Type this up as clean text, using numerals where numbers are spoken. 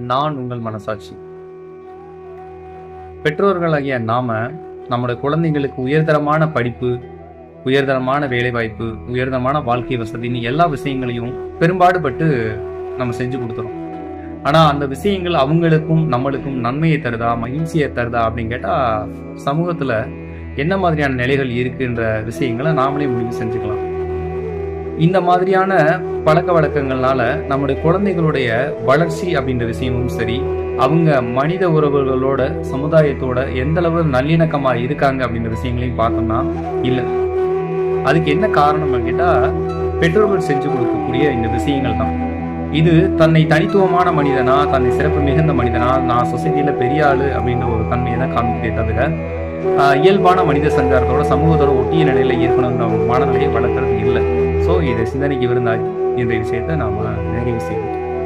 நான் உங்கள் மனசாட்சி. பெற்றோர்களாகிய நாம நம்முடைய குழந்தைங்களுக்கு உயர்தரமான படிப்பு, உயர்தரமான வேலைவாய்ப்பு, உயர்தரமான வாழ்க்கை வசதின்னு எல்லா விஷயங்களையும் பெரும்பாடுபட்டு நம்ம செஞ்சு கொடுத்துறோம். ஆனா அந்த விஷயங்கள் அவங்களுக்கும் நம்மளுக்கும் நன்மையை தருதா, மகிழ்ச்சியை தருதா அப்படின்னு கேட்டா சமூகத்துல என்ன மாதிரியான நிலைகள் இருக்குன்ற விஷயங்களை நாமளே முடிவு செஞ்சுக்கலாம். இந்த மாதிரியான பழக்க வழக்கங்கள்னால நம்முடைய குழந்தைகளுடைய வளர்ச்சி அப்படின்ற விஷயமும் சரி, அவங்க மனித உறவுகளோட சமுதாயத்தோட எந்த அளவு நல்லிணக்கமா இருக்காங்க அப்படின்ற விஷயங்களையும் பார்த்தோம்னா இல்லை. அதுக்கு என்ன காரணம் கேட்டா பெற்றோர்கள் செஞ்சு கொடுக்கக்கூடிய இந்த விஷயங்கள் தான். இது தன்னை தனித்துவமான மனிதனா, தன்னை சிறப்பு மிகுந்த மனிதனா, நான் சொசைட்டியில பெரிய ஆளு அப்படின்ற ஒரு தன்மையை தான் காமிக்கிறதே தவிர இயல்பான மனித சஞ்சாரத்தோட சமூகத்தோட ஒட்டிய நிலையில இருக்கணும்ன்ற மனநிலையை வளர்க்கறது இல்லை. ஸோ இதை சிந்தனைக்கு விருந்தாய் இந்த விஷயத்தை நாம நிறைவு செய்வோம்.